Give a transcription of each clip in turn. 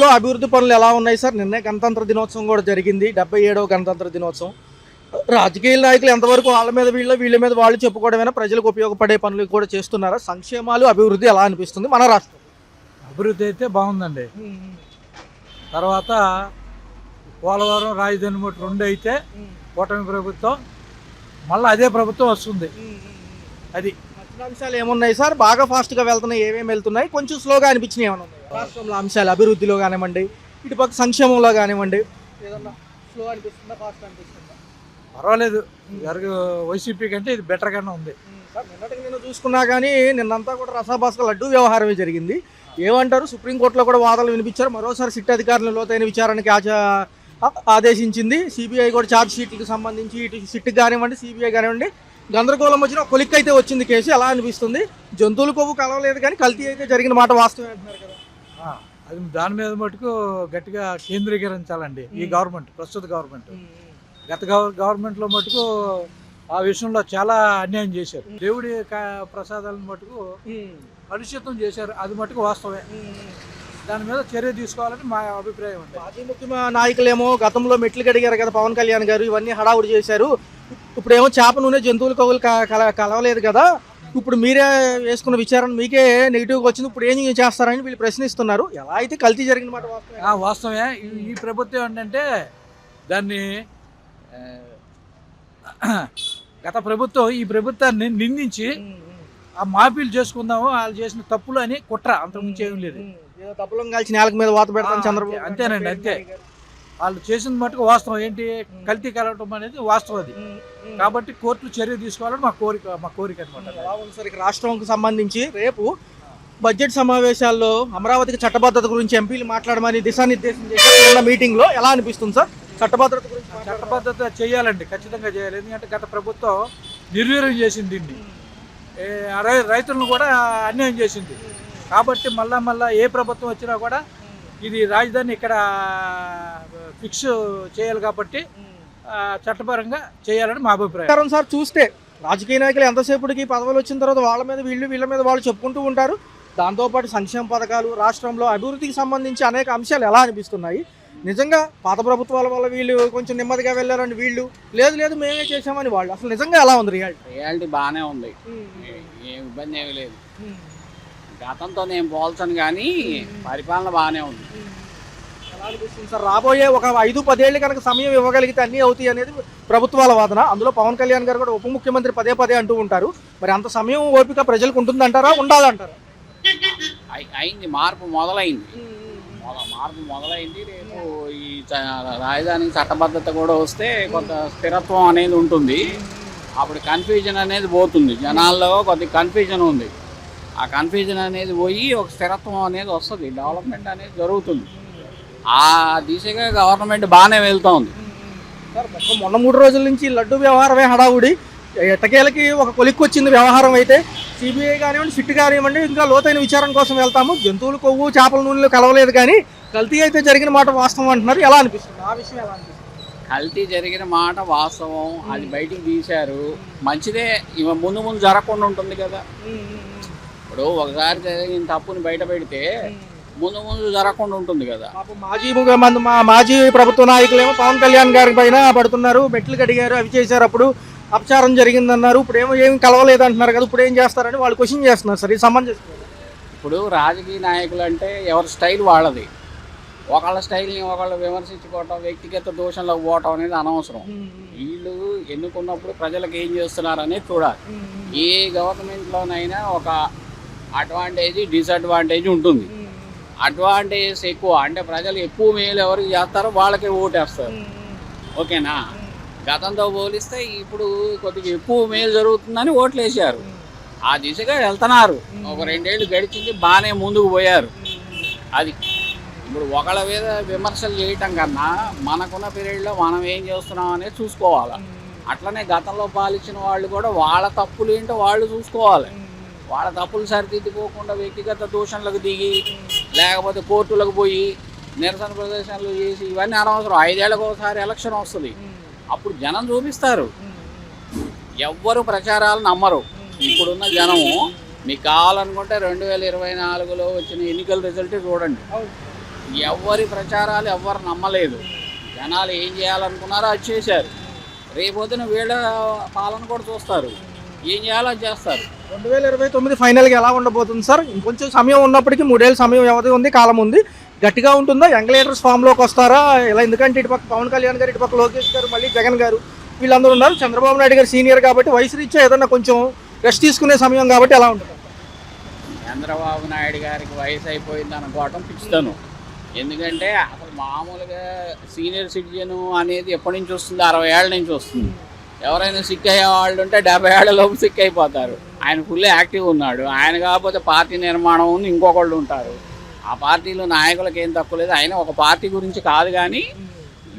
రాష్ట్రంలో అభివృద్ధి పనులు ఎలా ఉన్నాయి సార్? నిన్నే గణతంత్ర దినోత్సవం కూడా జరిగింది, 77వ గణతంత్ర దినోత్సవం. రాజకీయ నాయకులు ఎంతవరకు వాళ్ళ మీద వీళ్ళ మీద వాళ్ళు చెప్పుకోవడమైనా ప్రజలకు ఉపయోగపడే పనులు కూడా చేస్తున్నారా? సంక్షేమాలు అభివృద్ధి ఎలా అనిపిస్తుంది మన రాష్ట్రం? అభివృద్ధి అయితే బాగుందండి. తర్వాత పోలవరం రాజధాని మట్టి రెండు అయితే కూటమి ప్రభుత్వం, మళ్ళీ అదే ప్రభుత్వం వస్తుంది. అది అంశాలు ఏమున్నాయి సార్? బాగా ఫాస్ట్గా వెళ్తున్నాయి, ఏమేమి వెళ్తున్నాయి? కొంచెం స్లోగా అనిపించినవి ఏమైనా ఉన్నాయి రాష్ట్రంలో అంశాలు? అభివృద్ధిలో కానివ్వండి, ఇటుపక్క సంక్షేమంలో కానివ్వండి, ఏదన్నా స్లో అనిపిస్తుందా, ఫాస్ట్ అనిపిస్తుందా? పర్వాలేదు, వైసీపీ కంటే ఇది బెటర్గానే ఉంది. సార్ నిన్నటికి నిన్న చూసుకున్నా కానీ నిన్నంతా కూడా రసాభాస్గా లడ్డూ వ్యవహారమే జరిగింది. ఏమంటారు? సుప్రీంకోర్టులో కూడా వాదనలు వినిపించారు. మరోసారి సిట్ అధికారులను లోతైన విచారణకి ఆదేశించింది. సిబిఐ కూడా ఛార్జ్ షీట్లకు సంబంధించి ఇటు సిట్కి కానివ్వండి, సిబిఐ కానివ్వండి, గందరగోళం వచ్చిన కొలిక్ అయితే వచ్చింది కేసు. ఎలా అనిపిస్తుంది? జంతువుల కొవ్వు కలవలేదు కానీ కల్తీ అయితే జరిగిన మాట వాస్తవమే అంటున్నారు కదా. అది దాని మీద మటుకు గట్టిగా కేంద్రీకరించాలండి ఈ గవర్నమెంట్, ప్రస్తుత గవర్నమెంట్. గత గవర్నమెంట్లో మటుకు ఆ విషయంలో చాలా అన్యాయం చేశారు. దేవుడి ప్రసాదాలను మటుకు కలుషితం చేశారు, అది మటుకు వాస్తవమే. దాని మీద చర్య తీసుకోవాలని మా అభిప్రాయం ఉంది. మాజీ ముఖ్యమంత్రి నాయకులేమో గతంలో మెట్లు కడిగారు కదా పవన్ కళ్యాణ్ గారు, ఇవన్నీ హడావుడి చేశారు. ఇప్పుడేమో చేప నూనె జంతువుల కొవ్వులు కలవలేదు కదా, ఇప్పుడు మీరే వేసుకున్న విచారణ మీకే నెగిటివ్గా వచ్చింది, ఇప్పుడు ఏం చేస్తారని వీళ్ళు ప్రశ్నిస్తున్నారు. ఎలా అయితే కల్తీ జరిగిన మాట వాస్తవమే. ఈ ప్రభుత్వం ఏంటంటే దాన్ని గత ప్రభుత్వం ఈ ప్రభుత్వాన్ని నిందించి ఆ మాఫీలు చేసుకుందాము, వాళ్ళు చేసిన తప్పులు అని కుట్ర, అంతకుమించి ఏం లేదు. తప్పులను కలిసి నేలకు మీద వాత పెడతాను చంద్రబాబు. అంతేనండి, అంతే. వాళ్ళు చేసిన మటుకు వాస్తవం. ఏంటి కల్తీ కలవటం అనేది వాస్తవం. అది కాబట్టి కోర్టులు చర్య తీసుకోవాలని మా కోరిక అనమాట. సార్ ఇక రాష్ట్రంకి సంబంధించి రేపు బడ్జెట్ సమావేశాల్లో అమరావతికి చట్టబద్ధత గురించి ఎంపీలు మాట్లాడమని దిశానిర్దేశం చేసిన మీటింగ్లో ఎలా అనిపిస్తుంది సార్? చట్టబద్ధత గురించి చట్టబద్ధత చేయాలండి, ఖచ్చితంగా చేయాలి. ఎందుకంటే గత ప్రభుత్వం నిర్వీర్యం చేసింది దీన్ని, రైతులను కూడా అన్యాయం చేసింది. కాబట్టి మళ్ళా ఏ ప్రభుత్వం వచ్చినా కూడా ఇది రాజధాని ఇక్కడ ఫిక్స్ చేయాలి కాబట్టి చట్టపరంగా చేయాలని మా అభిప్రాయం. సార్ చూస్తే రాజకీయ నాయకులు ఎంతసేపటికి పదవులు వచ్చిన తర్వాత వాళ్ళ మీద వీళ్ళ మీద వాళ్ళు చెప్పుకుంటూ ఉంటారు. దాంతోపాటు సంక్షేమ పథకాలు, రాష్ట్రంలో అభివృద్ధికి సంబంధించి అనేక అంశాలు ఎలా అనిపిస్తున్నాయి? నిజంగా పాత ప్రభుత్వాల వల్ల వీళ్ళు కొంచెం నెమ్మదిగా వెళ్ళారని వీళ్ళు, లేదు మేమే చేసామని వాళ్ళు, అసలు నిజంగా ఎలా ఉంది రియాలిటీ? బాగానే ఉంది, ఏం ఇబ్బంది ఏమీ లేదు. గతంతో నేను పోల్చను కానీ పరిపాలన బాగానే ఉంది. ఎలా అనిపిస్తుంది సార్? రాబోయే ఒక 5-10 ఏళ్ళు కనుక సమయం ఇవ్వగలిగితే అన్నీ అవుతాయి అనేది ప్రభుత్వాల వాదన. అందులో పవన్ కళ్యాణ్ గారు కూడా ఉప ముఖ్యమంత్రి పదే అంటూ ఉంటారు. మరి అంత సమయం ఓపిక ప్రజలకు ఉంటుందంటారా, ఉండాలంటారా? అయింది, మార్పు మొదలైంది. రేపు ఈ రాజధానికి చట్టబద్ధత కూడా వస్తే కొంత స్థిరత్వం అనేది ఉంటుంది. అప్పుడు కన్ఫ్యూజన్ అనేది పోతుంది, జనాల్లో కొద్ది కన్ఫ్యూజన్ ఉంది. ఆ కన్ఫ్యూజన్ అనేది పోయి ఒక స్థిరత్వం అనేది వస్తుంది, డెవలప్మెంట్ అనేది జరుగుతుంది. ఆ దిశగా గవర్నమెంట్ బాగానే వెళ్తూ ఉంది. సార్ మొన్న 3 రోజుల నుంచి లడ్డు వ్యవహారమే హడావుడి, ఎట్టకేలకి ఒక కొలిక్కి వచ్చింది వ్యవహారం. అయితే సిబిఐ కానివ్వండి, సిట్ కానివ్వండి, ఇంకా లోతైన విచారణ కోసం వెళ్తాము, జంతువుల కొవ్వు చేపల నూనెలు కలవలేదు కానీ కల్తీ అయితే జరిగిన మాట వాస్తవం అంటున్నారు. ఎలా అనిపిస్తుంది ఆ విషయం? ఎలా అనిపిస్తుంది? కల్తీ జరిగిన మాట వాస్తవం, అది బయటికి తీశారు, మంచిదే. ముందు జరగకుండా ఉంటుంది కదా. ఇప్పుడు ఒకసారి జరిగిన తప్పుని బయట పెడితే ముందు జరగకుండా ఉంటుంది కదా. మాజీ ప్రభుత్వ నాయకులేమో పవన్ కళ్యాణ్ గారి పైన పడుతున్నారు, మెట్లు కడిగారు, అవి చేశారు, అప్పుడు అపచారం జరిగిందన్నారు, ఇప్పుడు ఏమి కలవలేదు అంటున్నారు కదా, ఇప్పుడు ఏం చేస్తారని వాళ్ళు క్వశ్చన్ చేస్తున్నారు సార్. ఇది సంబంధించి ఇప్పుడు రాజకీయ నాయకులు అంటే ఎవరి స్టైల్ వాళ్ళది. ఒకళ్ళ స్టైల్ని ఒకళ్ళు విమర్శించుకోవటం, వ్యక్తిగత దోషంలోకి పోవటం అనేది అనవసరం. వీళ్ళు ఎన్నుకున్నప్పుడు ప్రజలకు ఏం చేస్తున్నారు అనేది చూడాలి. ఏ గవర్నమెంట్లోనైనా ఒక అడ్వాంటేజ్, డిసడ్వాంటేజ్ ఉంటుంది. అడ్వాంటేజెస్ ఎక్కువ అంటే ప్రజలు ఎక్కువ మేలు ఎవరికి చేస్తారో వాళ్ళకే ఓటేస్తారు, ఓకేనా. గతంతో పోలిస్తే ఇప్పుడు కొద్దిగా ఎక్కువ మేలు జరుగుతుందని ఓట్లు వేసారు, ఆ దిశగా వెళ్తున్నారు. ఒక 2 ఏళ్ళు గడిచింది, బాగానే ముందుకు పోయారు. అది ఇప్పుడు ఒకళ్ళ మీద విమర్శలు చేయటం కన్నా మనకున్న పీరియడ్లో మనం ఏం చేస్తున్నాం అనేది చూసుకోవాలి. అట్లనే గతంలో పాలించిన వాళ్ళు కూడా వాళ్ళ తప్పులు ఏంటో వాళ్ళు చూసుకోవాలి. వాళ్ళ తప్పులు సరిదిద్దుకోకుండా వ్యక్తిగత దూషణలకు దిగి, లేకపోతే కోర్టులకు పోయి నిరసన ప్రదర్శనలు చేసి ఇవన్నీ అనవసరం. 5 ఏళ్ళకు ఒకసారి ఎలక్షన్ వస్తుంది, అప్పుడు జనం చూపిస్తారు. ఎవ్వరు ప్రచారాలు నమ్మరు. ఇప్పుడున్న జనము మీకు కావాలనుకుంటే 2024లో వచ్చిన ఎన్నికల రిజల్ట్ చూడండి. ఎవరి ప్రచారాలు ఎవ్వరు నమ్మలేదు. జనాలు ఏం చేయాలనుకున్నారో అది చేశారు. రేపొద్దున వీళ్ళ పాలన కూడా చూస్తారు, ఏం చేయాలో అది చేస్తారు. 2029 ఫైనల్గా ఎలా ఉండబోతుంది సార్? ఇంకొంచెం సమయం ఉన్నప్పటికీ 3 ఏళ్ళ సమయం వ్యవధి ఉంది, కాలం ఉంది. గట్టిగా ఉంటుందా? యంగ్ లీడర్స్ ఫామ్లోకి వస్తారా ఇలా? ఎందుకంటే ఇటుపక్క పవన్ కళ్యాణ్ గారు, ఇటుపక్క లోకేష్ గారు, మళ్ళీ జగన్ గారు వీళ్ళందరూ ఉన్నారు. చంద్రబాబు నాయుడు గారు సీనియర్ కాబట్టి వయసు రీత్యా ఏదన్నా కొంచెం రెస్ట్ తీసుకునే సమయం కాబట్టి ఎలా ఉంటుంది? చంద్రబాబు నాయుడు గారికి వయసు అయిపోయింది అనుకోవటం పిచ్చితను. ఎందుకంటే అసలు మామూలుగా సీనియర్ సిటిజన్ అనేది ఎప్పటి నుంచి వస్తుంది? 60 ఏళ్ళ నుంచి వస్తుంది. ఎవరైనా సిక్ అయ్యే వాళ్ళు ఉంటే 70 ఏళ్ళలోపు సిక్ అయిపోతారు. ఆయన ఫుల్ యాక్టివ్ ఉన్నాడు. ఆయన కాకపోతే పార్టీ నిర్మాణం ఉంది, ఇంకొకళ్ళు ఉంటారు. ఆ పార్టీలో నాయకులకు ఏం తక్కువ లేదు. ఆయన ఒక పార్టీ గురించి కాదు, కానీ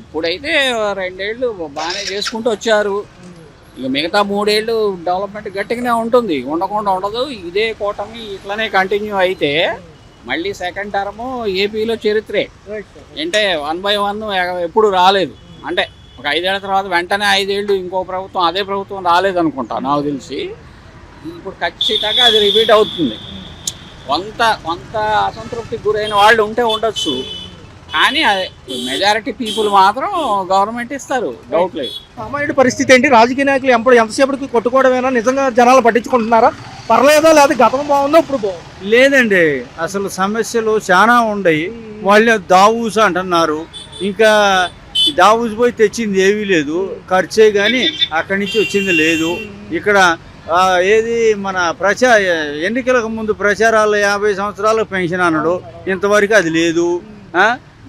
ఇప్పుడైతే 2 ఏళ్ళు బాగానే చేసుకుంటూ వచ్చారు. ఇక మిగతా 3 ఏళ్ళు డెవలప్మెంట్ గట్టిగానే ఉంటుంది, ఉండకుండా ఉండదు. ఇదే కూటమి ఇట్లనే కంటిన్యూ అయితే మళ్ళీ సెకండ్ టర్మ్ ఏపీలో చరిత్రే. అంటే 1 by 1 ఎప్పుడు రాలేదు. అంటే ఒక 5 ఏళ్ల తర్వాత వెంటనే 5 ఏళ్ళు ఇంకో ప్రభుత్వం, అదే ప్రభుత్వం రాలేదనుకుంటా నాకు తెలిసి. ఇప్పుడు ఖచ్చితంగా అది రిపీట్ అవుతుంది. కొంత అసంతృప్తికి గురైన వాళ్ళు ఉంటే ఉండొచ్చు, కానీ మెజారిటీ పీపుల్ మాత్రం గవర్నమెంట్ ఇస్తారు, డౌట్ లేదు. సామాన్యుడి పరిస్థితి ఏంటి? రాజకీయ నాయకులు ఎంతసేపటికి కొట్టుకోవడమేనా? నిజంగా జనాలు పట్టించుకుంటున్నారా? పర్లేదా? లేదా గతం బాగుందో ఇప్పుడు బాగుంది? లేదండి, అసలు సమస్యలు చాలా ఉన్నాయి. వాళ్ళు దావూస్ అంటున్నారు. ఇంకా దావూస్ పోయి తెచ్చింది ఏమీ లేదు, ఖర్చే కానీ అక్కడి నుంచి వచ్చింది లేదు. ఇక్కడ ఏది మన ఎన్నికలకు ముందు ప్రచారాలు 50 సంవత్సరాలకు పెన్షన్ అన్నాడు, ఇంతవరకు అది లేదు.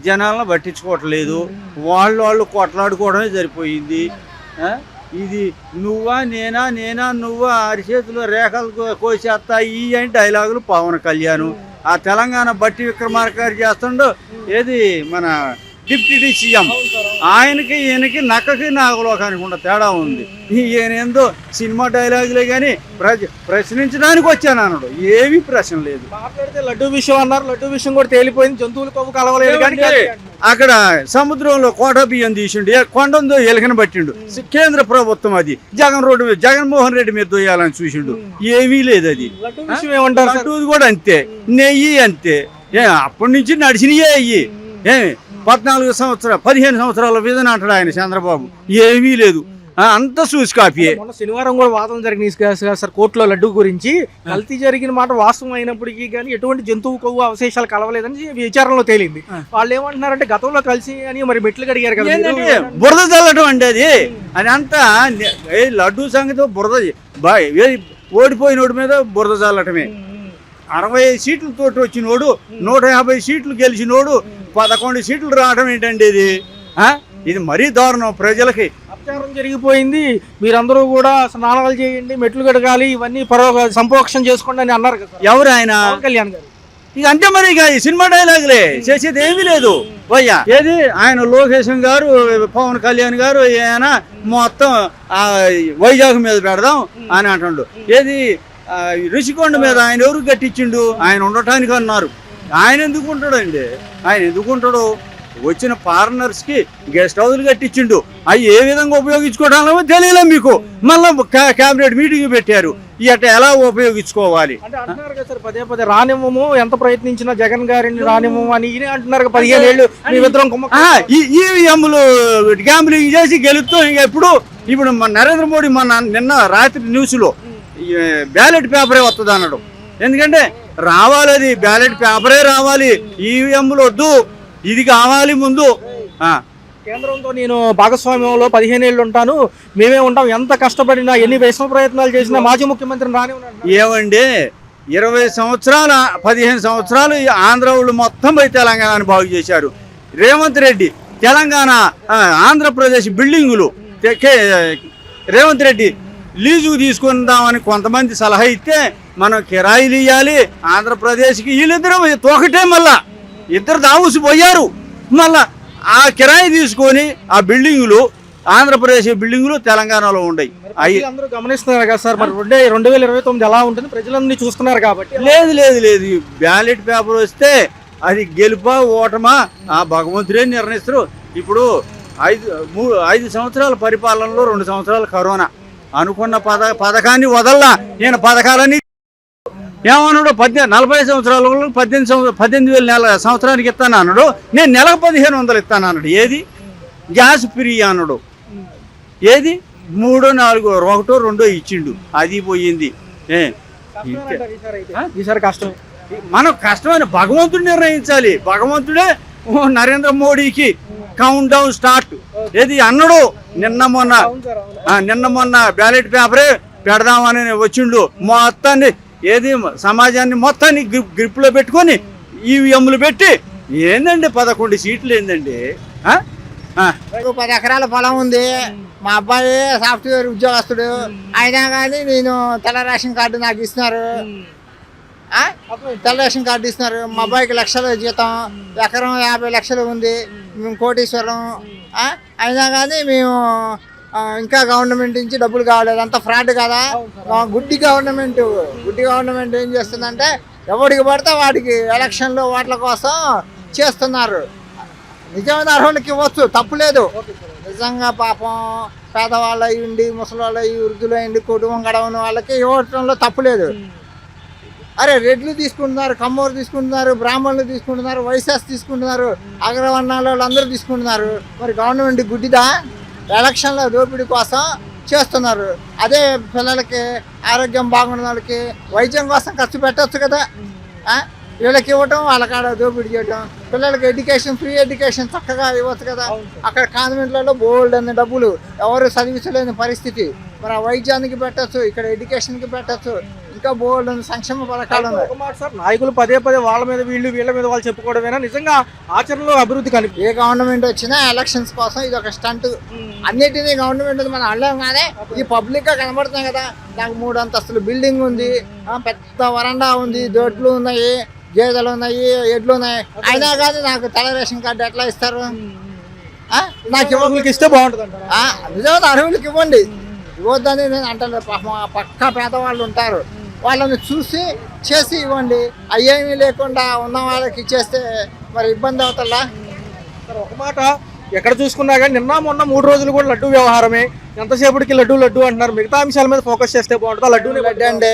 జనాలను పట్టించుకోవట్లేదు. వాళ్ళు కొట్లాడుకోవడమే సరిపోయింది. ఇది నువ్వా నేనా నువ్వా అరిచేతిలో రేఖలు కోసేస్తా ఈ అని డైలాగులు పవన్ కళ్యాణ్. ఆ తెలంగాణ బట్టి విక్రమార్క గారు చేస్తుండో ఏది మన డిప్యూటీ సీఎం, ఆయనకి ఈయనకి నక్కకి నాగలోకానికి ఉన్న తేడా ఉంది. ఈయనేందో సినిమా డైలాగులే కానీ ప్రశ్నించడానికి వచ్చాను అన్నాడు, ఏమీ ప్రశ్న లేదు. మాట్లాడితే లడ్డూ విషయం అన్నారు, లడ్డూ విషయం కూడా తేలిపోయింది. జంతువుల కొవ్వు కలవలేదు కానీ అక్కడ సముద్రంలో కోట బియ్యం తీసిండు, కొండందో ఎలకన పట్టిండు. కేంద్ర ప్రభుత్వం అది జగన్మోహన్ రెడ్డి మీద దొయ్యాలని చూసిండు, ఏమీ లేదు. అది లడ్డూ విషయం ఏమంటారు? లడ్డూది కూడా అంతే, నెయ్యి అంతే. అప్పటి నుంచి నడిచినయే అయ్యి. 15 సంవత్సరాల విధన అంటాడు ఆయన చంద్రబాబు, ఏమీ లేదు. అంత చూసి కాపీ. మొన్న శనివారం కూడా వాదన జరిగినాయి సార్ కోర్టులో లడ్డు గురించి. కల్తీ జరిగిన మాట వాస్తవం అయినప్పటికీ కానీ ఎటువంటి జంతువు కొవ్వు అవశేషాలు కలవలేదని విచారణలో తేలింది. వాళ్ళు ఏమంటున్నారంటే గతంలో కలిసి అని మరి మెట్లు కడిగారు కదా, బురద చల్లటం అంటే అది అంతా లడ్డూ సంగతి బురద ఓడిపోయినోడి మీద బురద చల్లటమే. 65 సీట్లతోటి వచ్చినోడు 150 సీట్లు గెలిచినోడు 11 సీట్లు రావడం ఏంటండి ఇది మరీ దారుణం. ప్రజలకి అపచారం జరిగిపోయింది, మీరందరూ కూడా స్నానాలు చేయండి, మెట్లు కడగాలి, ఇవన్నీ సంపోక్షం చేసుకోండి అని అన్నారు కదా. ఎవరు? ఆయన పవన్ కళ్యాణ్ గారు. ఇక అంటే మరి ఇక సినిమా డైలాగులే, చేసేది ఏమీ లేదు. భయ్యా ఏది ఆయన లోకేశం గారు, పవన్ కళ్యాణ్ గారు ఆయన మొత్తం వైజాగ్ మీద పెడదాం అని అంటుండు. ఏది రుషికొండ మీద ఆయన ఎవరు కట్టించిండు? ఆయన ఉండటానికి అన్నారు. ఆయన ఎందుకు ఉంటాడండి? ఆయన ఎందుకు ఉంటాడు? వచ్చిన ఫారినర్స్కి గెస్ట్ హౌస్లు కట్టించిండు. అవి ఏ విధంగా ఉపయోగించుకోవడాలో తెలియలే మీకు. మళ్ళీ క్యాబినెట్ మీటింగ్ పెట్టారు, ఇట ఎలా ఉపయోగించుకోవాలి అంటే అంటున్నారు కదా సార్, పదే రానివ్వము, ఎంత ప్రయత్నించినా జగన్ గారిని రానివ్వము అని ఈయనే అంటున్నారు. 15 ఏళ్ళు ఈవీఎంలు గ్యాంబ్లింగ్ చేసి గెలుస్తూ ఇప్పుడు నరేంద్ర మోడీ నిన్న రాత్రి న్యూస్లో బ్యాలెట్ పేపరే వస్తుంది అన్నాడు. ఎందుకంటే రావాలి, అది బ్యాలెట్ పేపరే రావాలి, ఈవీఎంలు వద్దు, ఇది కావాలి ముందు. కేంద్రంతో నేను భాగస్వామ్యంలో 15 ఏళ్ళు ఉంటాను, మేమే ఉంటాం, ఎంత కష్టపడినా ఎన్ని విషమ ప్రయత్నాలు చేసినా మాజీ ముఖ్యమంత్రిని రానివ్వను. ఏమండి 20 సంవత్సరాలు 15 సంవత్సరాలు ఆంధ్ర వాళ్ళు మొత్తం పోయి తెలంగాణను బాగు చేశారు. రేవంత్ రెడ్డి తెలంగాణ ఆంధ్రప్రదేశ్ బిల్డింగులు రేవంత్ రెడ్డి లీజుకు తీసుకుందామని కొంతమంది సలహా ఇస్తే మనం కిరాయిలు ఇవ్వాలి ఆంధ్రప్రదేశ్కి. వీళ్ళిద్దరూ తోకటే, మళ్ళా ఇద్దరు దావూసి పోయారు. మళ్ళా ఆ కిరాయి తీసుకొని ఆ బిల్డింగులు ఆంధ్రప్రదేశ్ బిల్డింగులు తెలంగాణలో ఉన్నాయి. అవి అందరూ గమనిస్తున్నారు కదా సార్. మరి 2029 ఎలా ఉంటుంది ప్రజలన్నీ చూస్తున్నారు కాబట్టి. లేదు బ్యాలెట్ పేపర్ వస్తే అది గెలుపా ఓటమా ఆ భగవంతుడే నిర్ణయిస్తారు. ఇప్పుడు 5 సంవత్సరాల పరిపాలనలో 2 సంవత్సరాలు కరోనా అనుకున్న పథకాన్ని వదల్లా. నేను పథకాలని ఏమన్నాడు 40 సంవత్సరాల 18,000 సంవత్సరానికి ఇస్తాను అన్నాడు. నేను నెలకు 1,500 ఇస్తాను అన్నాడు. ఏది గ్యాస్ ఫ్రీ అన్నాడు. ఏది 3, 4, 1, 2 ఇచ్చిండు. అది పోయింది. ఈసారి కష్టం. మనం కష్టమైన భగవంతుడు నిర్ణయించాలి. భగవంతుడే నరేంద్ర మోడీకి కౌంట్ డౌన్ స్టార్ట్ ఏది అన్నాడు. నిన్న మొన్న బ్యాలెట్ పేపరే పెడదామని వచ్చిండు. మొత్తాన్ని ఏది సమాజాన్ని మొత్తాన్ని గ్రిప్లో పెట్టుకొని ఈవీఎంలు పెట్టి ఏందండి 11 సీట్లు ఏందండి. 10 ఎకరాల పొలం ఉంది. మా అబ్బాయి సాఫ్ట్వేర్ ఉద్యోగస్తుడు. అయినా కానీ నేను తెల్ల రేషన్ కార్డు నాకు ఇస్తున్నారు. తెల్ల రేషన్ కార్డు ఇస్తున్నారు. మా అబ్బాయికి లక్షల జీతం, ఎకరం 50 లక్షలు ఉంది. మేము కోటీశ్వరం. అయినా కానీ మేము ఇంకా గవర్నమెంట్ నుంచి డబ్బులు కావలేదు. అంత ఫ్రాడ్ కదా. గుడ్డి గవర్నమెంట్ ఏం చేస్తుందంటే ఎవడికి పడితే వాడికి ఎలక్షన్లో ఓట్ల కోసం చేస్తున్నారు. నిజమైన అర్హులకి ఇవ్వచ్చు, తప్పులేదు. నిజంగా పాపం పేదవాళ్ళు అయ్యిండి, ముసలి వృద్ధులు అయ్యిండి, కుటుంబం గడవని వాళ్ళకి ఇవ్వటంలో తప్పులేదు. అరే రెడ్లు తీసుకుంటున్నారు, కమ్మూరు తీసుకుంటున్నారు, బ్రాహ్మణులు తీసుకుంటున్నారు, వైశ్యాస్ తీసుకుంటున్నారు, అగ్రవర్ణాల వాళ్ళు అందరూ తీసుకుంటున్నారు. మరి గవర్నమెంట్ గుడ్డిదా? ఎలక్షన్ల దోపిడీ కోసం చేస్తున్నారు. అదే పిల్లలకి ఆరోగ్యం బాగున్న వాళ్ళకి వైద్యం కోసం ఖర్చు పెట్టచ్చు కదా. వీళ్ళకి ఇవ్వటం, వాళ్ళకాడ దోపిడీ చేయటం. పిల్లలకి ఎడ్యుకేషన్, ఫ్రీ ఎడ్యుకేషన్ చక్కగా ఇవ్వచ్చు కదా. అక్కడ కాన్వెంట్లలో బోల్డ్ అనే డబ్బులు, ఎవరు చదివించలేని పరిస్థితి. మరి ఆ వైద్యానికి పెట్టచ్చు, ఇక్కడ ఎడ్యుకేషన్కి పెట్టచ్చు. ఇంకా బోల్డ్ అని సంక్షేమ పథకాలు ఉన్నాయి. నాయకులు పదే వాళ్ళ మీద వీళ్ళ మీద వాళ్ళు చెప్పుకోవడమేనా నిజంగా ఆచరణలో అభివృద్ధి కనిపి? ఏ గవర్నమెంట్ వచ్చినా ఎలక్షన్స్ కోసం ఇది ఒక స్టంట్. అన్నిటినీ గవర్నమెంట్ మనం అనలేం. కానీ ఈ పబ్లిక్ గా కనబడుతున్నాయి కదా. నాకు 3 అంతస్తులు బిల్డింగ్ ఉంది, పెద్ద వరండా ఉంది, దొడ్లు ఉన్నాయి, గేదెలు ఉన్నాయి, ఎడ్లు ఉన్నాయి. అయినా కానీ నాకు తెల్ల రేషన్ కార్డు ఎట్లా ఇస్తారు? నాకు ఇస్తే బాగుంటుంది. నిజంగా అర్హులకి ఇవ్వండి. ఇవ్వద్దని నేను అంటాను. పక్కా పేదవాళ్ళు ఉంటారు, వాళ్ళని చూసి చేసి ఇవ్వండి. అయ్యేమీ లేకుండా ఉన్న వాళ్ళకి ఇచ్చేస్తే మరి ఇబ్బంది అవుతుందా? ఒక మాట ఎక్కడ చూసుకున్నా కానీ నిన్న మొన్న 3 రోజులు కూడా లడ్డు వ్యవహారమే. ఎంతసేపటికి లడ్డు అంటున్నారు. మిగతా అంశాల మీద ఫోకస్ చేస్తే బాగుంటుంది. లడ్డూనే లడ్డు అంటే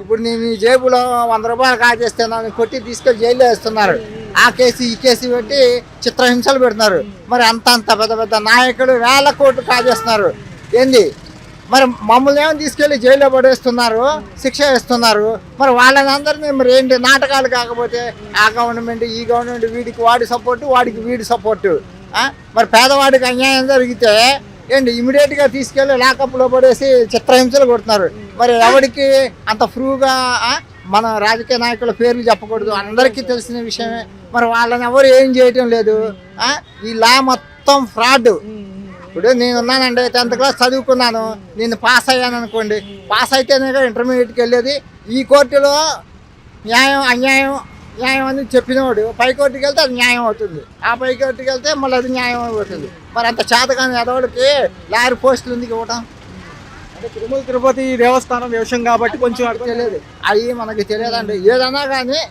ఇప్పుడు నేను ఈ జేబులో 100 రూపాయలు కాజేస్తే నన్ను కొట్టి తీసుకెళ్ళి జైల్లో వేస్తున్నారు. ఆ కేసు ఈ కేసు పెట్టి చిత్రహింసలు పెడుతున్నారు. మరి అంత పెద్ద నాయకులు 1000 కోట్లు కాజేస్తున్నారు. ఏంది మరి మమ్మల్ని ఏమో తీసుకెళ్ళి జైల్లో పడేస్తున్నారు, శిక్ష వేస్తున్నారు. మరి వాళ్ళని అందరినీ మరి ఏంటి నాటకాలు? కాకపోతే ఆ గవర్నమెంట్ ఈ గవర్నమెంట్, వీడికి వాడి సపోర్టు, వాడికి వీడి సపోర్టు. మరి పేదవాడికి అన్యాయం జరిగితే ఏంటి ఇమీడియట్గా తీసుకెళ్ళి లాకప్లో పడేసి చిత్రహింసలు కొడుతున్నారు. మరి ఎవరికి అంత ఫ్రూగా మన రాజకీయ నాయకుల పేర్లు చెప్పకూడదు, అందరికీ తెలిసిన విషయమే. మరి వాళ్ళని ఎవరు ఏం చేయటం లేదు. ఈ లా మొత్తం ఫ్రాడ్. ఇప్పుడు నేను ఉన్నానండి, 10th క్లాస్ చదువుకున్నాను, నేను పాస్ అయ్యాను అనుకోండి. పాస్ అయితేనే ఇంటర్మీడియట్కి వెళ్ళేది. ఈ కోర్టులో న్యాయం అన్యాయం న్యాయం అని చెప్పినవాడు పై కోర్టుకి వెళ్తే అది న్యాయం అవుతుంది. ఆ పై కోర్టుకి వెళ్తే మళ్ళీ అది న్యాయం అవుతుంది. మరి అంత చేతకాని ఎదవాడికి లారీ పోస్టులు ఎందుకు ఇవ్వటం? అంటే తిరుపతి దేవస్థానం విషయం కాబట్టి కొంచెం తెలియదు. అవి మనకి తెలియదండి. ఏదన్నా కానీ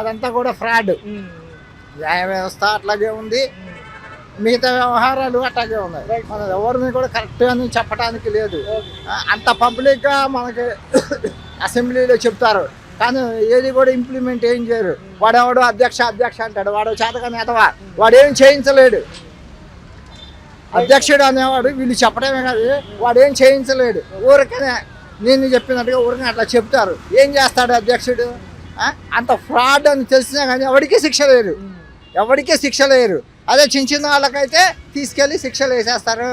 అదంతా కూడా ఫ్రాడ్. న్యాయ వ్యవస్థ అట్లాగే ఉంది, మిగతా వ్యవహారాలు అట్లాగే ఉన్నాయి. మనం ఎవరిని కూడా కరెక్ట్ అని చెప్పడానికి లేదు. అంత పబ్లిక్గా మనకి అసెంబ్లీలో చెప్తారు, కానీ ఏది కూడా ఇంప్లిమెంట్ ఏం చేయరు. వాడెవడు అధ్యక్ష అంటాడు, వాడు చేతకాని ఎదవా, వాడేం చేయించలేడు. అధ్యక్షుడు అనేవాడు వీళ్ళు చెప్పడమే కాదు, వాడేం చేయించలేడు. ఊరికనే నేను చెప్పినట్టుగా ఊరికనే అట్లా చెప్తారు. ఏం చేస్తాడు అధ్యక్షుడు? అంత ఫ్రాడ్ అని తెలిసినా కానీ ఎవరికీ శిక్ష లేరు. అదే చిన్న వాళ్ళకైతే తీసుకెళ్ళి శిక్షలు వేసేస్తారు.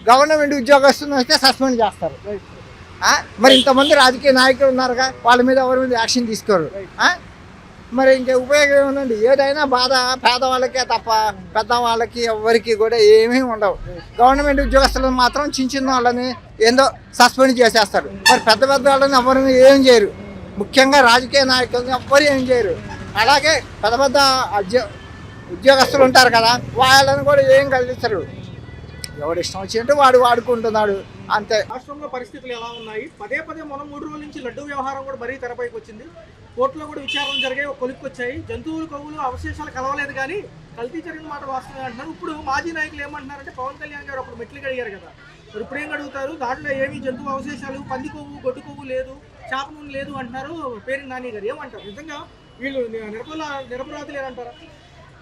గవర్నమెంట్ ఉద్యోగస్తులను అయితే సస్పెండ్ చేస్తారు. మరి ఇంతమంది రాజకీయ నాయకులు ఉన్నారుగా, వాళ్ళ మీద ఎవరి మీద యాక్షన్ తీసుకోరు. మరి ఇంకా ఉపయోగం ఏముందండి? ఏదైనా బాధ పేదవాళ్ళకే తప్ప పెద్దవాళ్ళకి ఎవరికి కూడా ఏమీ ఉండవు. గవర్నమెంట్ ఉద్యోగస్తులను మాత్రం చిన్న వాళ్ళని ఏందో సస్పెండ్ చేసేస్తారు. మరి పెద్ద వాళ్ళని ఎవరిని ఏం చేయరు. ముఖ్యంగా రాజకీయ నాయకులను ఎవ్వరు ఏం చేయరు. అలాగే పెద్ద ఉద్యోగస్తులు ఉంటారు కదా, వాళ్ళని కూడా ఏం కలిగిస్తారు. ఎవడు ఇష్టం వచ్చినట్టు వాడు వాడుకుంటున్నాడు అంతే. రాష్ట్రంలో పరిస్థితులు ఎలా ఉన్నాయి? పదే మొన్న 3 రోజుల నుంచి లడ్డు వ్యవహారం కూడా మరీ తెరపైకి వచ్చింది. కోర్టులో కూడా విచారణ జరిగాయి, కొలిక్కొచ్చాయి. జంతువులు కొవ్వులు అవశేషాలు కలవలేదు కానీ కల్తీ జరిగిన మాట వాస్తవమే అంటున్నారు. ఇప్పుడు మాజీ నాయకులు ఏమంటున్నారంటే పవన్ కళ్యాణ్ గారు అప్పుడు మెట్లు కడిగారు కదా, మరి ఇప్పుడు ఏం అడుగుతారు? దాంట్లో ఏమి జంతువు అవశేషాలు, పంది కొవ్వు, గొడ్డు కొవ్వు లేదు, చేప నూనె లేదు అంటున్నారు పేరు నాని గారు, ఏమంటారు? నిజంగా వీళ్ళు నిరపరాధులు ఏమంటారా?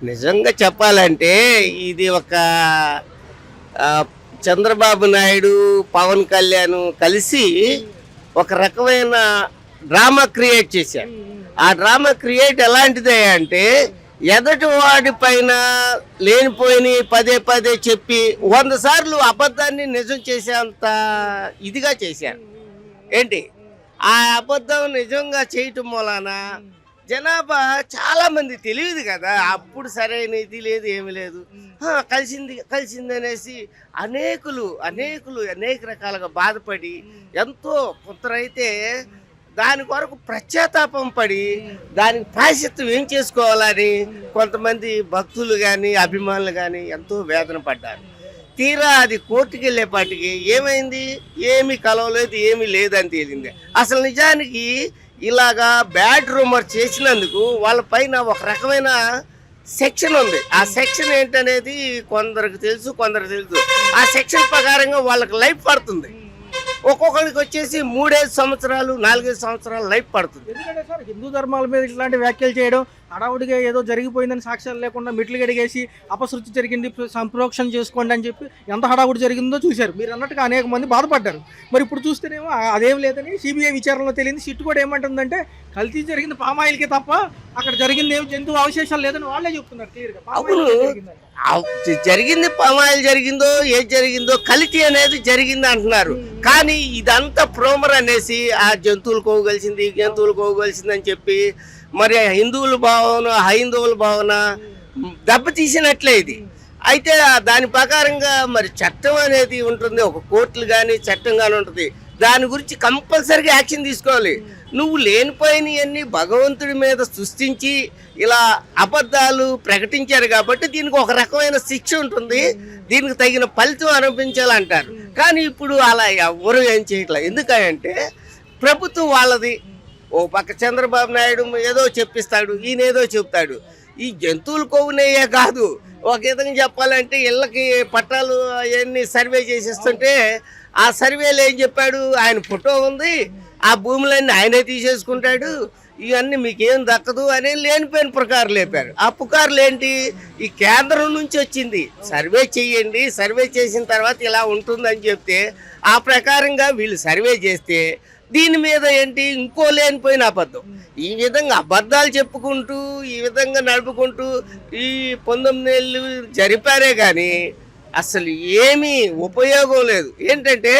నిజంగా చెప్పాలంటే ఇది ఒక చంద్రబాబు నాయుడు పవన్ కళ్యాణ్ కలిసి ఒక రకమైన డ్రామా క్రియేట్ చేశారు. ఆ డ్రామా క్రియేట్ ఎలాంటిదే అంటే ఎదటి వాడి పైన లేనిపోయిన పదే పదే చెప్పి 100 సార్లు అబద్ధాన్ని నిజం చేసేంత ఇదిగా చేశారు. ఏంటి ఆ అబద్ధం నిజంగా చేయటం మూలాన జనాభా చాలా మంది తెలియదు కదా, అప్పుడు సరైన ఇది లేదు ఏమి లేదు, కలిసింది అనేసి అనేక రకాలుగా బాధపడి ఎంతో కొందరైతే దాని కొరకు పశ్చాత్తాపం పడి దానికి ప్రాయశ్చిత్తం ఏం చేసుకోవాలని కొంతమంది భక్తులు కానీ అభిమానులు కానీ ఎంతో వేదన పడ్డారు. తీరా అది కోర్టుకి వెళ్ళేపాటికి ఏమైంది, ఏమీ కలవలేదు, ఏమీ లేదని తేలింది. అసలు నిజానికి ఇలాగా బ్యాడ్ రూమర్ చేసినందుకు వాళ్ళ పైన ఒక రకమైన సెక్షన్ ఉంది. ఆ సెక్షన్ ఏంటనేది కొందరికి తెలుసు, కొందరికి తెలుసు. ఆ సెక్షన్ ప్రకారంగా వాళ్ళకి లైఫ్ పడుతుంది. ఒక్కొక్కరికి వచ్చేసి 3-5 సంవత్సరాలు 4-5 సంవత్సరాలు లైఫ్ పడుతుంది. ఎందుకంటే సార్ హిందూ ధర్మాల మీద ఇట్లాంటి వ్యాఖ్యలు చేయడం, హడావుడిగా ఏదో జరిగిపోయిందని సాక్ష్యాలు లేకుండా మెట్లు గడిగేసి అపశృతి జరిగింది సంప్రోక్షణ చేసుకోండి అని చెప్పి ఎంత హడావుడి జరిగిందో చూశారు. మీరు అన్నట్టుగా అనేక మంది బాధపడ్డారు. మరి ఇప్పుడు చూస్తేనేమో అదేం లేదని సిబిఐ విచారణలో తెలియంది. సిట్టు కూడా ఏమంటుందంటే కల్తీ జరిగింది పామాయిల్కే తప్ప అక్కడ జరిగింది ఏమి జంతువు అవశేషాలు లేదని వాళ్ళే చెప్తున్నారు క్లియర్గా. జరిగింది పామాయిల్ జరిగిందో ఏది జరిగిందో కల్తీ అనేది జరిగింది అంటున్నారు. కానీ ఇదంతా ప్రోమర్ అనేసి ఆ జంతువులు కోగలిసింది అని చెప్పి మరి హిందువుల భావన హైందవుల భావన దెబ్బతీసినట్లే ఇది. అయితే దాని ప్రకారంగా మరి చట్టం అనేది ఉంటుంది, ఒక కోర్టులు కానీ చట్టం కానీ ఉంటుంది. దాని గురించి కంపల్సరీగా యాక్షన్ తీసుకోవాలి. నువ్వు లేనిపోయినవన్నీ భగవంతుడి మీద సృష్టించి ఇలా అబద్ధాలు ప్రకటించారు కాబట్టి దీనికి ఒక రకమైన శిక్ష ఉంటుంది, దీనికి తగిన ఫలితం అనిపించాలంటారు. కానీ ఇప్పుడు అలా ఎవరు ఏం చేయట్లేదు. ఎందుకంటే ప్రభుత్వం వాళ్ళది. ఓ పక్క చంద్రబాబు నాయుడు ఏదో చెప్పిస్తాడు, ఈయన ఏదో చెప్తాడు. ఈ జంతువులు కొవ్వునయ్యే కాదు, ఒక విధంగా చెప్పాలంటే ఇళ్ళకి పట్టాలు అవన్నీ సర్వే చేసేస్తుంటే ఆ సర్వేలో ఏం చెప్పాడు, ఆయన ఫోటో ఉంది, ఆ భూములన్నీ ఆయనే తీసేసుకుంటాడు, ఇవన్నీ మీకేం దక్కదు అని లేనిపోయిన పుకార్లు లేపారు. ఆ పుకార్లు ఏంటి, ఈ కేంద్రం నుంచి వచ్చింది. సర్వే చెయ్యండి, సర్వే చేసిన తర్వాత ఇలా ఉంటుందని చెప్తే ఆ ప్రకారంగా వీళ్ళు సర్వే చేస్తే దీని మీద ఏంటి ఇంకో లేనిపోయిన అబద్ధం. ఈ విధంగా అబద్ధాలు చెప్పుకుంటూ ఈ విధంగా నడుపుకుంటూ ఈ 19 ఏళ్ళు జరిపారే కానీ అసలు ఏమీ ఉపయోగం లేదు. ఏంటంటే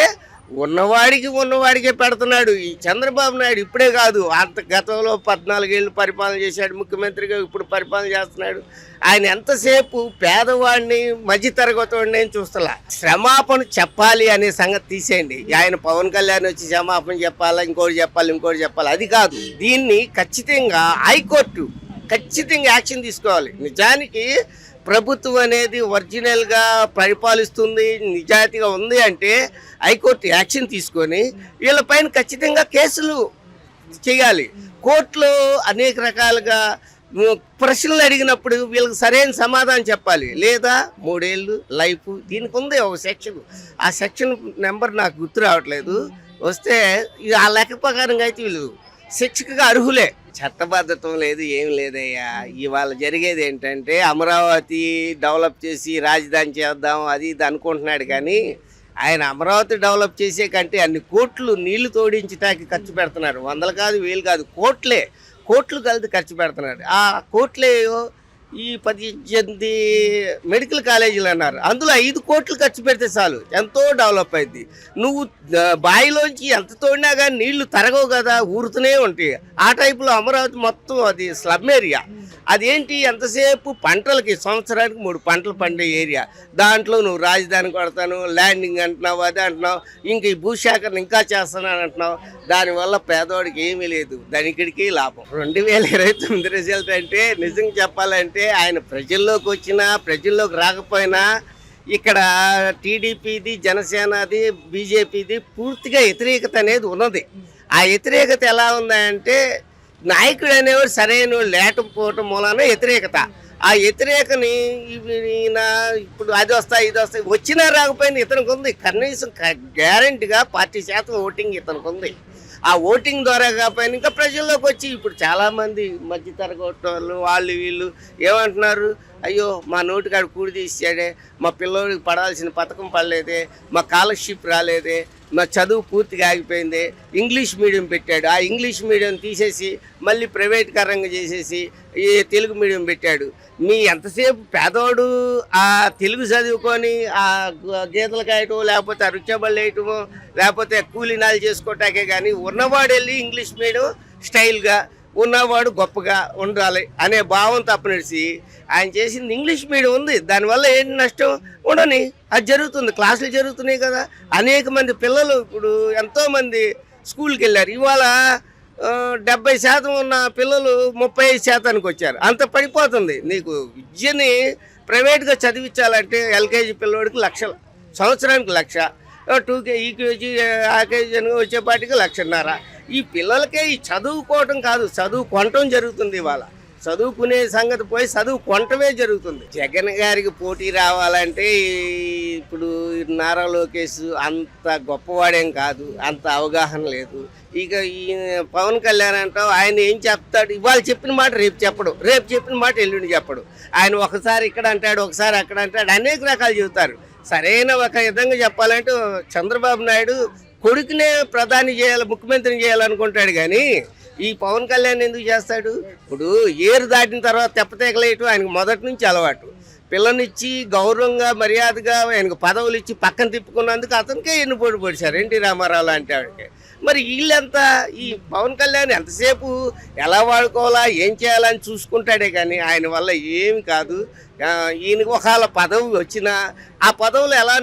ఉన్నవాడికే పెడుతున్నాడు. ఈ చంద్రబాబు నాయుడు ఇప్పుడే కాదు, గతంలో 14 ఏళ్ళు పరిపాలన చేశాడు ముఖ్యమంత్రిగా, ఇప్పుడు పరిపాలన చేస్తున్నాడు. ఆయన ఎంతసేపు పేదవాడిని మధ్యతరగతి వాడిని చూస్తలా. క్షమాపణ చెప్పాలి అనే సంగతి తీసేయండి. ఆయన పవన్ కళ్యాణ్ వచ్చి క్షమాపణ చెప్పాలా, ఇంకోటి చెప్పాలి, అది కాదు. దీన్ని ఖచ్చితంగా హైకోర్టు ఖచ్చితంగా యాక్షన్ తీసుకోవాలి. నిజానికి ప్రభుత్వం అనేది ఒరిజినల్గా పరిపాలిస్తుంది, నిజాయితీగా ఉంది అంటే హైకోర్టు యాక్షన్ తీసుకొని వీళ్ళపైన ఖచ్చితంగా కేసులు చేయాలి. కోర్టులో అనేక రకాలుగా ప్రశ్నలు అడిగినప్పుడు వీళ్ళకి సరైన సమాధానం చెప్పాలి. లేదా 3 ఏళ్ళు లైఫ్. దీనికి ఉంది ఒక సెక్షన్, ఆ సెక్షన్ నెంబర్ నాకు గుర్తు రావట్లేదు. వస్తే ఆ లెక్క ప్రకారంగా అయితే వీళ్ళు శిక్షకు అర్హులే. చట్టబద్ధతం లేదు, ఏం లేదయ్యా. ఇవాళ జరిగేది ఏంటంటే అమరావతి డెవలప్ చేసి రాజధాని చేద్దాం అది ఇది అనుకుంటున్నాడు. కానీ ఆయన అమరావతి డెవలప్ చేసే కంటే అన్ని కోట్లు నీళ్లు తోడించడానికి ఖర్చు పెడుతున్నారు. 100 కాదు 1000 కాదు, కోట్లు కలిసి ఖర్చు పెడుతున్నాడు. ఆ కోట్లే ఈ 18 మెడికల్ కాలేజీలు అన్నారు, అందులో 5 కోట్లు ఖర్చు పెడితే చాలు, ఎంతో డెవలప్ అయింది. నువ్వు బావిలోంచి ఎంత తోడినా కానీ నీళ్లు తరగవు కదా, ఊరుతూనే ఉంటాయి. ఆ టైపులో అమరావతి మొత్తం అది స్లమ్ ఏరియా. అదేంటి ఎంతసేపు పంటలకి సంవత్సరానికి 3 పంటలు పండే ఏరియా. దాంట్లో నువ్వు రాజధాని కొడతాను, ల్యాండింగ్ అంటున్నావు, అది అంటున్నావు, ఇంక ఈ భూసేకరణ ఇంకా చేస్తున్నాను అంటున్నావు. దానివల్ల పేదవాడికి ఏమీ లేదు, ధనికుడికి లాభం. 2029 రిజల్ట్ అంటే నిజంగా చెప్పాలంటే ఆయన ప్రజల్లోకి వచ్చినా ప్రజల్లోకి రాకపోయినా ఇక్కడ టీడీపీది, జనసేనది, బీజేపీది పూర్తిగా వ్యతిరేకత అనేది ఉన్నది. ఆ వ్యతిరేకత ఎలా ఉందంటే నాయకుడు అనేవాడు సరైన లేకపోవటం మూలాన వ్యతిరేకత. ఆ వ్యతిరేకని ఈయన ఇప్పుడు అది వస్తాయి ఇది వస్తాయి వచ్చినా రాకపోయినా ఇతనికి ఉంది. కనీసం గ్యారంటీగా 40% ఓటింగ్ ఇతనికి ఉంది. ఆ ఓటింగ్ ద్వారా కాకపోయినా ఇంకా ప్రజల్లోకి వచ్చి ఇప్పుడు చాలామంది మధ్యతరగతి వాళ్ళు వీళ్ళు ఏమంటున్నారు, అయ్యో మా నోటికాడు కూడి తీసాడే, మా పిల్లోడికి పడాల్సిన పథకం పడలేదే, మా స్కాలర్షిప్ రాలేదే, మా చదువు పూర్తిగా ఆగిపోయింది, ఇంగ్లీష్ మీడియం పెట్టాడు, ఆ ఇంగ్లీష్ మీడియం తీసేసి మళ్ళీ ప్రైవేట్ కరంగా చేసేసి ఈ తెలుగు మీడియం పెట్టాడు. మీ ఎంతసేపు పేదవాడు ఆ తెలుగు చదువుకొని ఆ గీతలు కాయటం లేకపోతే ఆ రుచబళ్ళు వేయటమో లేకపోతే కూలీనాలు చేసుకోవటాకే కానీ ఉన్నవాడు వెళ్ళి ఇంగ్లీష్ మీడియం స్టైల్గా ఉన్నవాడు గొప్పగా ఉండాలి అనే భావం తప్పనిసి ఆయన చేసింది ఇంగ్లీష్ మీడియం ఉంది. దానివల్ల ఏంటి నష్టం ఉండని, అది జరుగుతుంది, క్లాసులు జరుగుతున్నాయి కదా. అనేక మంది పిల్లలు ఇప్పుడు ఎంతోమంది స్కూల్కి వెళ్ళారు. ఇవాళ 70% ఉన్న పిల్లలు 35%కి వచ్చారు. అంత పడిపోతుంది. నీకు విద్యని ప్రైవేట్గా చదివించాలంటే ఎల్కేజీ పిల్లోడికి లక్షలు, సంవత్సరానికి 1,00,000, 2 ఈకేజీ ఆ కేజీ అని వచ్చేపాటికి 1,50,000. ఈ పిల్లలకే ఈ చదువుకోవటం కాదు, చదువు కొనటం జరుగుతుంది. ఇవాళ చదువుకునే సంగతి పోయి చదువు కొనటమే జరుగుతుంది. జగన్ గారికి పోటీ రావాలంటే ఇప్పుడు నారా లోకేష్ అంత గొప్పవాడేం కాదు, అంత అవగాహన లేదు. ఇక ఈ పవన్ కళ్యాణ్ అంటావు, ఆయన ఏం చెప్తాడు, ఇవాళ చెప్పిన మాట రేపు చెప్పడు, రేపు చెప్పిన మాట ఎల్లుండి చెప్పడు. ఆయన ఒకసారి ఇక్కడ అంటాడు, ఒకసారి అక్కడ అంటాడు, అనేక రకాలు చెబుతారు. సరైన ఒక విధంగా చెప్పాలంటే చంద్రబాబు నాయుడు కొడుకునే ప్రధాని చేయాలి, ముఖ్యమంత్రిని చేయాలనుకుంటాడు. కానీ ఈ పవన్ కళ్యాణ్ ఎందుకు చేస్తాడు? ఇప్పుడు ఏరు దాటిన తర్వాత తెప్పతేకలేయటం ఆయనకు మొదటి నుంచి అలవాటు. పిల్లనిచ్చి గౌరవంగా మర్యాదగా ఆయనకు పదవులు ఇచ్చి పక్కన తిప్పుకున్నందుకు అతనికే ఎన్నుపోటు పొడిచారు ఎన్టీ రామారావు లాంటి ఆవిడకి. మరి వీళ్ళంతా ఈ పవన్ కళ్యాణ్ ఎంతసేపు ఎలా వాడుకోవాలా ఏం చేయాలని చూసుకుంటాడే కానీ ఆయన వల్ల ఏమి కాదు. ఈయనకు ఒకవేళ పదవి వచ్చినా ఆ పదవులు ఎలా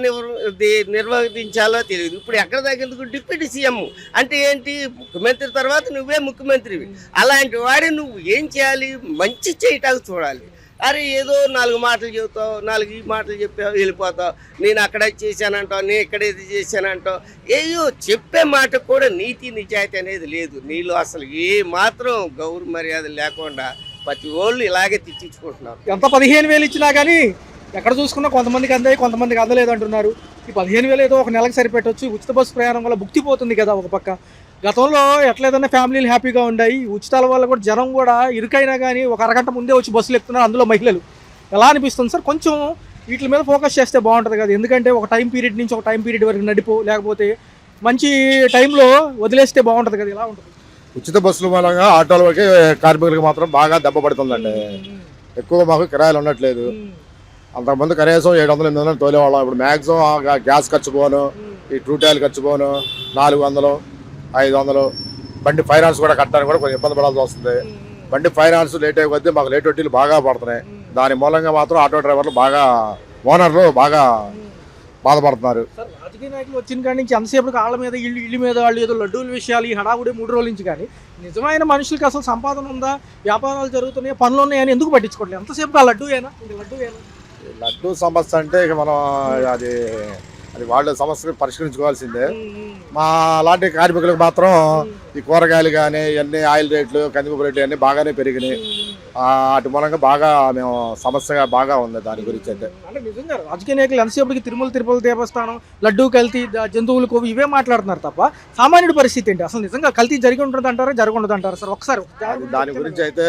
నిర్వర్తించాలో తెలియదు. ఇప్పుడు ఎక్కడ తగ్గేందుకు డిప్యూటీ సీఎం అంటే ఏంటి, ముఖ్యమంత్రి తర్వాత నువ్వే ముఖ్యమంత్రివి. అలాంటి వాడి నువ్వు ఏం చేయాలి, మంచి చేయటానికి చూడాలి. అరే ఏదో 4 మాటలు చెబుతావు, 4 ఈ మాటలు చెప్పావు వెళ్ళిపోతావు, నేను అక్కడ చేశానంటావు, నేను ఇక్కడ ఇది చేశానంటావు. ఏయో చెప్పే మాట కూడా నీతి నిజాయితీ అనేది లేదు నీలో. అసలు ఏ మాత్రం గౌరవ మర్యాద లేకుండా ప్రతి వాళ్ళు ఇలాగే తెచ్చించుకుంటున్నారు. ఎంత 15,000 ఇచ్చినా కానీ ఎక్కడ చూసుకున్నా కొంతమందికి అందాయి, కొంతమందికి అందలేదు అంటున్నారు. ఈ 15,000 ఏదో ఒక నెలకు సరిపెట్టవచ్చు. ఉచిత బస్సు ప్రయాణం వల్ల భుక్తి పోతుంది కదా ఒక పక్క. గతంలో ఎట్లేదన్నా ఫ్యామిలీలు హ్యాపీగా ఉన్నాయి. ఉచితాల వల్ల కూడా జనం కూడా ఇరుకైనా కానీ ఒక అరగంట ముందే వచ్చి బస్సులు ఎక్కుతున్నారు, అందులో మహిళలు. ఎలా అనిపిస్తుంది సార్? కొంచెం వీటి మీద ఫోకస్ చేస్తే బాగుంటుంది కదా. ఎందుకంటే ఒక టైం పీరియడ్ నుంచి ఒక టైం పీరియడ్ వరకు నడిపో, లేకపోతే మంచి టైంలో వదిలేస్తే బాగుంటుంది కదా. ఎలా ఉంటుంది? ఉచిత బస్సుల మూలంగా ఆటోల వరకే కార్మికులకు మాత్రం బాగా దెబ్బ పడుతుందండి. ఎక్కువ మాకు కిరాయిలు ఉండట్లేదు. అంతకుముందు కనీసం 700-800 తోలేవాళ్ళం. ఇప్పుడు మ్యాక్సిమం గ్యాస్ ఖర్చు పోను, ఈ ట్రూటాయిల్ ఖర్చు పోను 400, 500. బండి ఫైనాన్స్ కూడా కట్టడానికి కూడా కొంచెం ఇబ్బంది పడాల్సి వస్తుంది. బండి ఫైనాన్స్ లేట్ అయిపోతే మాకు లేట్ వడ్డీలు బాగా పడుతున్నాయి. దాని మూలంగా మాత్రం ఆటో డ్రైవర్లు బాగా, ఓనర్లు బాగా బాధపడుతున్నారు. సార్, రాజకీయ నాయకులు వచ్చిన కాడి నుంచి ఎంతసేపు వాళ్ళ మీద ఇల్లు మీద వాళ్ళు ఏదో లడ్డూల విషయాలు ఈ హడావుడి 3 రోజుల నుంచి, కానీ నిజమైన మనుషులకి అసలు సంపాదన ఉందా, వ్యాపారాలు జరుగుతున్నాయి, పనులు ఉన్నాయని ఎందుకు పట్టించుకోవట్లేదు? ఎంతసేపు ఆ లడ్డూ ఏనా? లడ్డూ సమస్య అంటే ఇక మనం అది వాళ్ళ సమస్యను పరిష్కరించుకోవాల్సిందే. మా అలాంటి కార్మికులకు మాత్రం ఈ కూరగాయలు కానీ ఇవన్నీ ఆయిల్ రేట్లు, కందిపప్పు రేట్లు అన్నీ బాగానే పెరిగినాయి. వాటి మూలంగా బాగా మేము సమస్యగా బాగా ఉంది దాని గురించి. అయితే అంటే నిజంగా రాజకీయ నాయకులు ఎంతసేపటికి తిరుపతి దేవస్థానం, లడ్డూ కల్తీ, జంతువులు కొవ్వు ఇవే మాట్లాడుతున్నారు తప్ప సామాన్యుడి పరిస్థితి ఏంటి? అసలు నిజంగా కల్తీ జరిగి ఉంటుంది అంటారా, జరగఉండదు అంటారా సార్? ఒకసారి దాని గురించి అయితే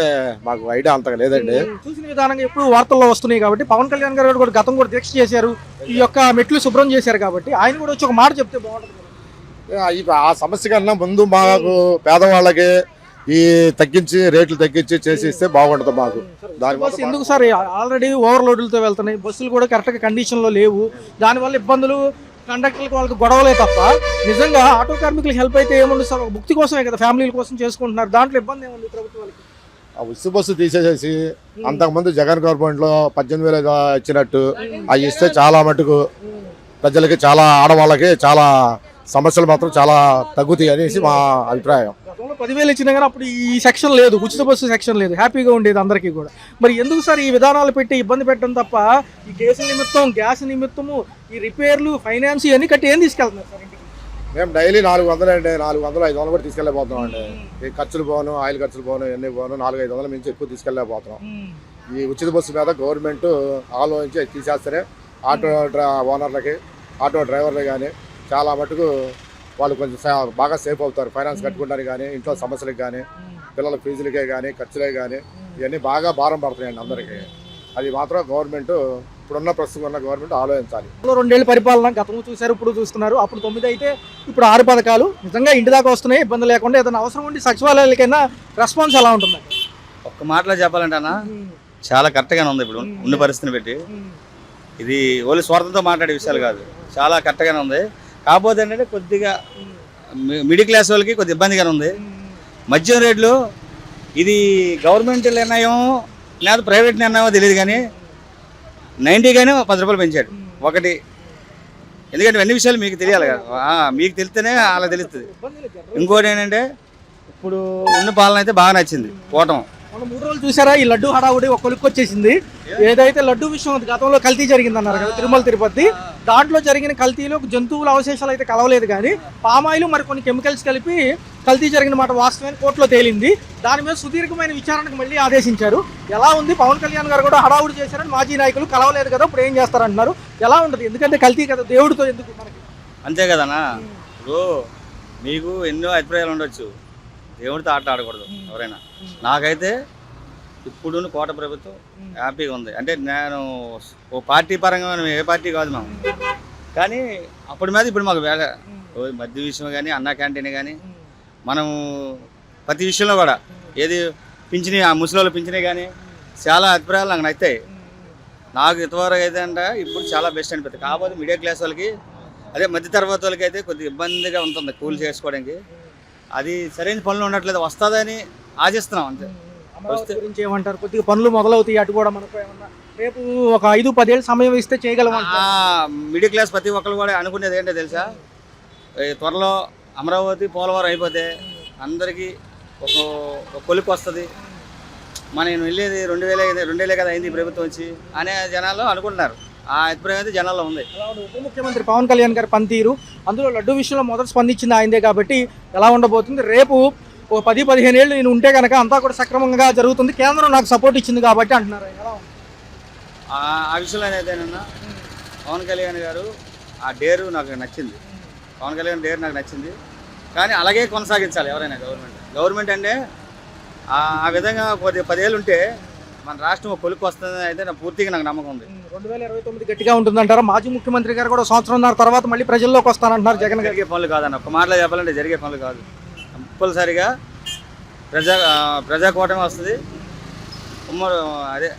మాకు ఐడియా అంతగా లేదండి. చూసిన విధానంగా ఎప్పుడు వార్తల్లో వస్తున్నాయి కాబట్టి పవన్ కళ్యాణ్ గారు కూడా గతం కూడా దీక్ష చేశారు, ఈ యొక్క మెట్లు శుభ్రం చేశారు కాబట్టి ఆయన కూడా వచ్చి ఒక మాట చెప్తే బాగుంటుంది. ఆ సమస్య కన్నా ముందు మాకు పేదవాళ్ళకి ఈ తగ్గించి రేట్లు తగ్గించి చేసి ఇస్తే బాగుంటుంది మాకు. దానివల్ల ఎందుకు సార్ ఆల్రెడీ ఓవర్లోడ్లతో వెళ్తున్నాయి, బస్సులు కూడా కరెక్ట్గా కండిషన్లో లేవు. దానివల్ల ఇబ్బందులు కండక్టర్లకు వాళ్ళకి గొడవలే తప్ప నిజంగా ఆటో కార్మికులకు హెల్ప్ అయితే ఏముంది సార్? భుక్తి కోసమే కదా, ఫ్యామిలీల కోసం చేసుకుంటున్నారు. దాంట్లో ఇబ్బంది ఏముంది ప్రభుత్వానికి? ఆ ఉచిత బస్సు తీసేసేసి అంతకుముందు జగన్ గవర్నమెంట్లో 18,000 ఇచ్చినట్టు అవి ఇస్తే చాలా మటుకు ప్రజలకి, చాలా ఆడవాళ్ళకి చాలా సమస్యలు మాత్రం చాలా తగ్గుతాయి అనేసి మా అభిప్రాయం. 10,000 ఇచ్చినా కానీ అప్పుడు ఈ సెక్షన్ లేదు, ఉచిత బస్సు సెక్షన్ లేదు, హ్యాపీగా ఉండేది అందరికీ కూడా. మరి ఎందుకు సార్ ఈ విధానాలు పెట్టి ఇబ్బంది పెట్టడం తప్ప ఈ కేసుల నిమిత్తం, గ్యాస్ నిమిత్తము, ఈ రిపేర్లు, ఫైనాన్స్ ఇవన్నీ కట్టి ఏం తీసుకెళ్తున్నారు సార్ ఇంటికి? మేము డైలీ 400 అండి, 400-500 కూడా తీసుకెళ్ళలేకపోతున్నాం అండి. ఈ ఖర్చులు పోను, ఆయిల్ ఖర్చులు పోను, ఎన్ని పోను 400-500 మించి ఎక్కువ తీసుకెళ్ళలేకపోతున్నాం. ఈ ఉచిత బస్సు మీద గవర్నమెంట్ ఆలోచించి తీసేస్తేనే ఆటో ఓనర్లకి, ఆటో డ్రైవర్లు కానీ చాలా మటుకు వాళ్ళు కొంచెం బాగా సేఫ్ అవుతారు. ఫైనాన్స్ కట్టుకుంటానికి కానీ, ఇంట్లో సమస్యలకు కానీ, పిల్లల ఫీజులకే కానీ, ఖర్చులే కానీ ఇవన్నీ బాగా భారం పడుతున్నాయండి అందరికీ. అది మాత్రం గవర్నమెంట్ ప్రస్తుతం ఉన్న గవర్నమెంట్ ఆలోచించాలి. 2 ఏళ్ళ పరిపాలన గతంలో చూశారు, ఇప్పుడు చూస్తున్నారు. అప్పుడు 9 అయితే ఇప్పుడు 6 పథకాలు నిజంగా ఇంటి దాకా వస్తున్నాయి, ఇబ్బంది లేకుండా. ఏదైనా అవసరం ఉండి సచివాలయాలకైనా రెస్పాన్స్ ఎలా ఉంటుంది? ఒక్క మాటలో చెప్పాలంటే అన్న చాలా కరెక్ట్గానే ఉంది. ఇప్పుడు ఉన్న పరిస్థితిని పెట్టి ఇది ఓన్లీ స్వార్థంతో మాట్లాడే విషయాలు కాదు, చాలా కరెక్ట్గానే ఉంది. కాకపోతే ఏంటంటే కొద్దిగా మిడిల్ క్లాస్ వాళ్ళకి కొద్దిగా ఇబ్బందిగానే ఉంది. మద్యం రేట్లు ఇది గవర్నమెంట్ నిర్ణయం లేదా ప్రైవేట్ నిర్ణయమో తెలియదు కానీ 90 కానీ 10 రూపాయలు పెంచాడు ఒకటి. ఎందుకంటే అన్ని విషయాలు మీకు తెలియాలి కదా, మీకు తెలిస్తేనే అలా తెలుస్తుంది. ఇంకోటి ఏంటంటే ఇప్పుడు ఉన్న పాలన అయితే బాగా నచ్చింది కూటమి. మనం 3 రోజులు చూసారా ఈ లడ్డు హడావుడి ఒక కొలిక్కి వచ్చేసింది. ఏదైతే లడ్డు విషయం గతంలో కల్తీ జరిగిందన్నారు కదా తిరుమల తిరుపతి, దాంట్లో జరిగిన కల్తీలో జంతువుల అవశేషాలు అయితే కలవలేదు కానీ పామాయిల్ మరి కొన్ని కెమికల్స్ కలిపి కల్తీ జరిగిన మాట వాస్తవమైన కోర్టులో తేలింది. దాని మీద సుదీర్ఘమైన విచారణకు మళ్ళీ ఆదేశించారు. ఎలా ఉంది? పవన్ కళ్యాణ్ గారు కూడా హడావుడి చేశారని మాజీ నాయకులు కలవలేదు కదా ఇప్పుడు ఏం చేస్తారంటున్నారు. ఎలా ఉంటుంది? ఎందుకంటే కల్తీ కదా, దేవుడితో ఎందుకు మనకి? అంతే కదన్నా. ఇప్పుడు మీకు ఎన్నో అభిప్రాయాలు ఉండొచ్చు, దేవుడితో ఆట ఆడకూడదు ఎవరైనా. నాకైతే ఇప్పుడున్న కోట ప్రభుత్వం హ్యాపీగా ఉంది. అంటే నేను ఓ పార్టీ పరంగా ఏ పార్టీ కాదు మేము, కానీ అప్పటి మీద ఇప్పుడు మాకు వేళ మధ్య విషయం కానీ, అన్నా క్యాంటీన్ కానీ, మనం ప్రతి విషయంలో కూడా ఏది పింఛని ఆ ముసలి పింఛనే కానీ చాలా అభిప్రాయాలు నాకు నచ్చాయి. నాకు ఇంతవరకు అయితే అంటే ఇప్పుడు చాలా బెస్ట్ అనిపిస్తుంది. కాకపోతే మిడిల్ క్లాస్ వాళ్ళకి, అదే మధ్య తరగతి వాళ్ళకి అయితే కొద్దిగా ఇబ్బందిగా ఉంటుంది కూలి చేసుకోవడానికి. అది సరైన పనులు ఉండట్లేదు, వస్తుందని ఆశిస్తున్నాం అంతే. అమరావతి గురించి ఏమంటారు? కొద్దిగా పనులు మొదలవుతాయి అటు కూడా మనకు ఏమన్నా రేపు ఒక 5-10 ఏళ్ళు సమయం ఇస్తే చేయగలమంటారు. మిడిల్ క్లాస్ ప్రతి ఒక్కరు కూడా అనుకునేది ఏంటో తెలుసా, త్వరలో అమరావతి పోలవరం అయిపోతే అందరికీ ఒక కొలిక్కి వస్తుంది. మనం వెళ్ళేది 2000 కదా అయింది ప్రభుత్వం వచ్చి అనే జనాలు అనుకుంటున్నారు. ఆ అభిప్రాయం అయితే జనాల్లో ఉంది. ఉప ముఖ్యమంత్రి పవన్ కళ్యాణ్ గారి పనితీరు, అందులో లడ్డు విషయంలో మొదట స్పందించింది ఆయనదే కాబట్టి ఎలా ఉండబోతుంది? రేపు ఒక 10-15 ఏళ్ళు నేను ఉంటే కనుక అంతా కూడా సక్రమంగా జరుగుతుంది, కేంద్రం నాకు సపోర్ట్ ఇచ్చింది కాబట్టి అంటున్నారు. ఎలా ఉంది ఆ విషయంలో అయితేనన్నా పవన్ కళ్యాణ్ గారు ఆ డేరు నాకు నచ్చింది. పవన్ కళ్యాణ్ డేరు నాకు నచ్చింది, కానీ అలాగే కొనసాగించాలి ఎవరైనా. గవర్నమెంట్ అంటే ఆ విధంగా 10 ఏళ్ళు ఉంటే మన రాష్ట్రం కొలుక్కు వస్తుందని అయితే నాకు పూర్తిగా నాకు నమ్మకం ఉంది. 2029 గట్టిగా ఉంటుందంటారా? మాజీ ముఖ్యమంత్రి గారు కూడా 1.5 సంవత్సరం తర్వాత మళ్ళీ ప్రజల్లోకి వస్తానంటున్నారు. జగన్ జరిగే పనులు కాదన్న, ఒక మాటలో చెప్పాలంటే జరిగే పనులు కాదు. కంపల్సరిగా ప్రజా కూటమి వస్తుంది. అదే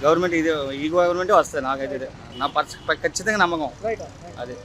గవర్నమెంట్ ఈ గవర్నమెంటే వస్తుంది. నాకైతే నా ఖచ్చితంగా నమ్మకం అదే.